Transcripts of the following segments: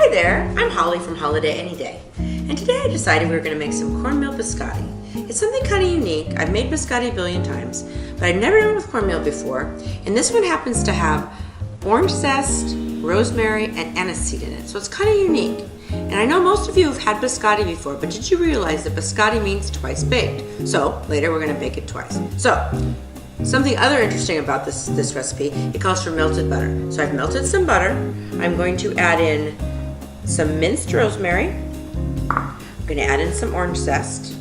Hi there, I'm Holly from HolliDay Anyday, and today I decided we were going to make some cornmeal biscotti. It's something kind of unique. I've made biscotti a billion times, but I've never done it with cornmeal before, and this one happens to have orange zest, rosemary, and aniseed in it, so it's kind of unique. And I know most of you have had biscotti before, but did you realize that biscotti means twice baked? So later we're going to bake it twice. So something other interesting about this recipe, it calls for melted butter. So I've melted some butter. I'm going to add in some minced rosemary. I'm going to add in some orange zest.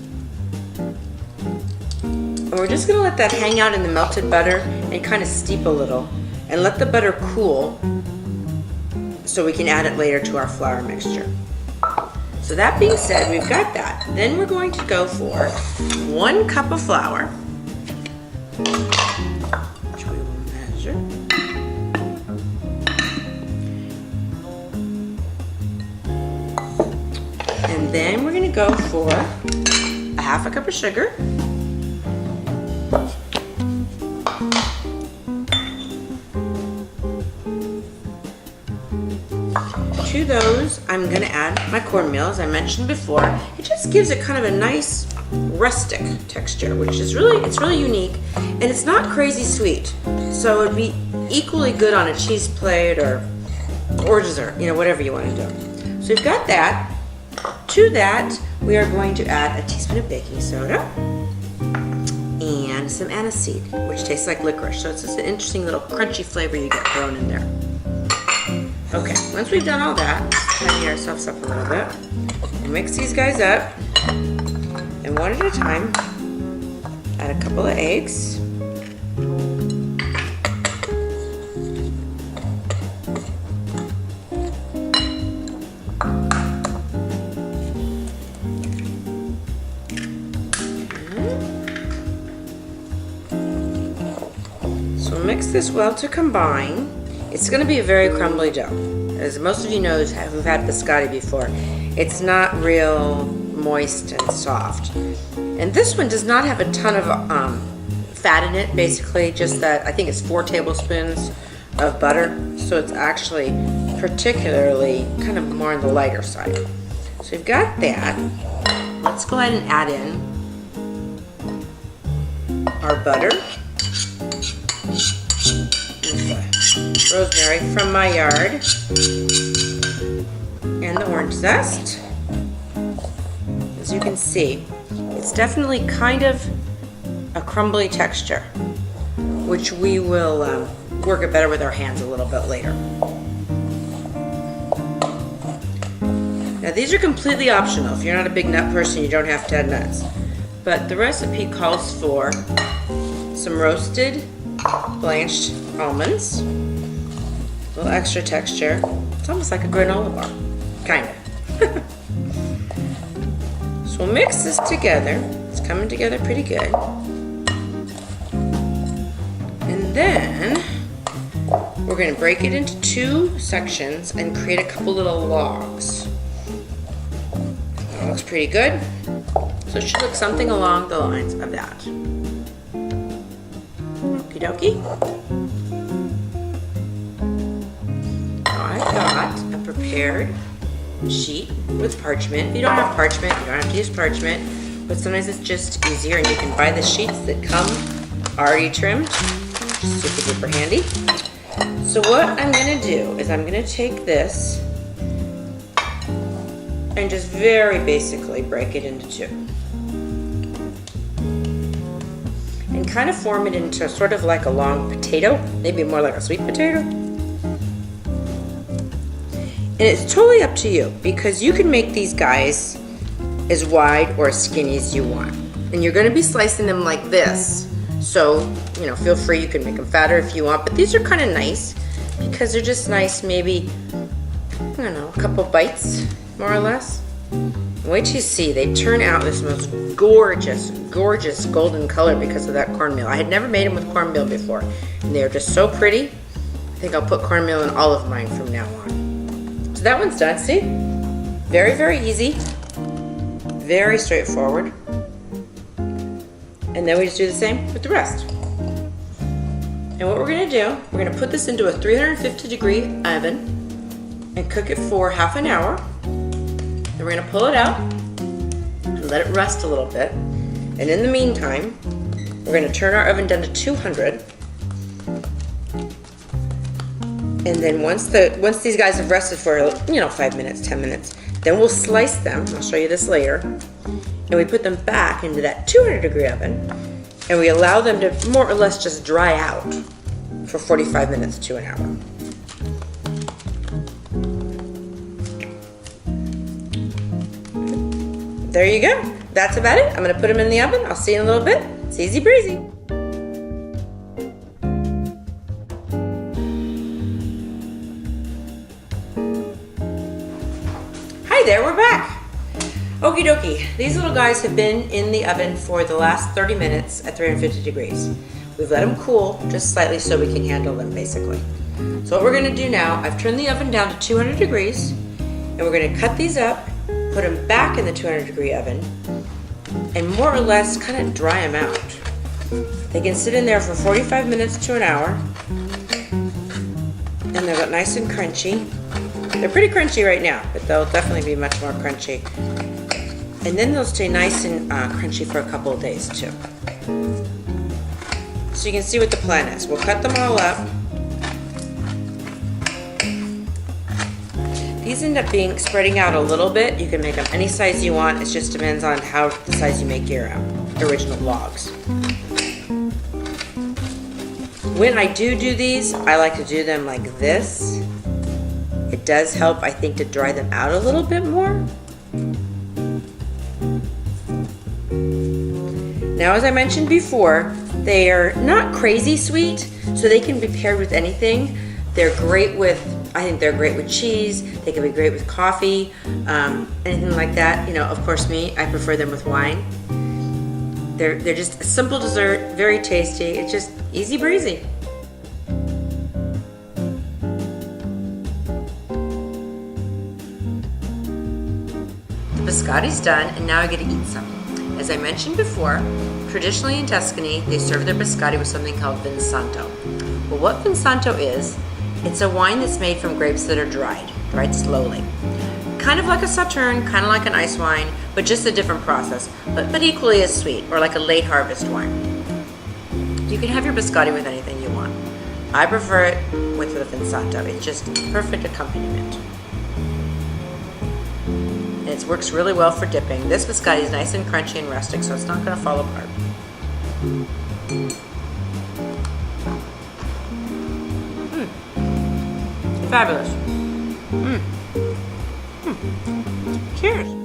And we're just going to let that hang out in the melted butter and kind of steep a little and let the butter cool so we can add it later to our flour mixture. So that being said, we've got that. Then we're going to go for 1 cup of flour, which we will measure. And then we're going to go for 1/2 cup of sugar. To those, I'm going to add my cornmeal, as I mentioned before. It just gives it kind of a nice rustic texture, which is really unique, and it's not crazy sweet. So it'd be equally good on a cheese plate or dessert, whatever you want to do. So we've got that. To that, we are going to add a teaspoon of baking soda and some aniseed, which tastes like licorice. So it's just an interesting little crunchy flavor you get thrown in there. Okay, once we've done all that, let's tidy ourselves up a little bit. We'll mix these guys up, and one at a time, add a couple of eggs. So mix this well to combine. It's going to be a very crumbly dough. As most of you know who've had biscotti before, it's not real moist and soft. And this one does not have a ton of fat in it, basically just that I think it's 4 tablespoons of butter. So it's actually particularly kind of more on the lighter side. So we've got that. Let's go ahead and add in our butter. Rosemary from my yard, and the orange zest. As you can see, it's definitely kind of a crumbly texture, which we will work it better with our hands a little bit later. Now these are completely optional. If you're not a big nut person, you don't have to add nuts. But the recipe calls for some roasted blanched almonds. A little extra texture. It's almost like a granola bar, kind of. So we'll mix this together. It's coming together pretty good. And then we're going to break it into 2 sections and create a couple little logs. That looks pretty good. So it should look something along the lines of that. Okie dokie. I've got a prepared sheet with parchment. If you don't have parchment, you don't have to use parchment, but sometimes it's just easier, and you can buy the sheets that come already trimmed, which is super duper handy. So what I'm going to do is I'm going to take this and just very basically break it into 2. And kind of form it into sort of like a long potato, maybe more like a sweet potato. And it's totally up to you, because you can make these guys as wide or as skinny as you want. And you're going to be slicing them like this. So, feel free, you can make them fatter if you want. But these are kind of nice because they're just nice, maybe, I don't know, a couple bites, more or less. Wait till you see, they turn out this most gorgeous golden color because of that cornmeal. I had never made them with cornmeal before, and they're just so pretty. I think I'll put cornmeal in all of mine from now on. So that one's done, see? Very, very easy. Very straightforward. And then we just do the same with the rest. And what we're gonna do, we're gonna put this into a 350-degree oven and cook it for half an hour. Then we're gonna pull it out and let it rest a little bit. And in the meantime, we're gonna turn our oven down to 200. And then once these guys have rested for 5 minutes, 10 minutes, then we'll slice them. I'll show you this later. And we put them back into that 200-degree oven, and we allow them to more or less just dry out for 45 minutes to an hour. There you go. That's about it. I'm gonna put them in the oven. I'll see you in a little bit. It's easy breezy. Hi there, we're back. Okie dokie, these little guys have been in the oven for the last 30 minutes at 350 degrees. We've let them cool just slightly so we can handle them basically. So what we're gonna do now, I've turned the oven down to 200 degrees, and we're gonna cut these up, put them back in the 200-degree oven, and more or less kind of dry them out. They can sit in there for 45 minutes to an hour, and they'll get nice and crunchy. They're pretty crunchy right now, but they'll definitely be much more crunchy. And then they'll stay nice and crunchy for a couple of days too. So you can see what the plan is. We'll cut them all up. These end up being spreading out a little bit. You can make them any size you want. It just depends on how the size you make your original logs. When I do these, I like to do them like this. It does help, I think, to dry them out a little bit more. Now, as I mentioned before, they are not crazy sweet, so they can be paired with anything. They're great with, I think they're great with cheese. They can be great with coffee, anything like that. Of course, me, I prefer them with wine. They're just a simple dessert, very tasty. It's just easy breezy. The biscotti's done, and now I get to eat some. As I mentioned before, traditionally in Tuscany, they serve their biscotti with something called vinsanto. Well, what vinsanto is, it's a wine that's made from grapes that are dried slowly. Kind of like a sauterne, kind of like an ice wine, but just a different process, but equally as sweet, or like a late harvest wine. You can have your biscotti with anything you want. I prefer it with the vinsanto. It's just perfect accompaniment. And it works really well for dipping. This biscotti is nice and crunchy and rustic, so it's not going to fall apart. Fabulous. Cheers.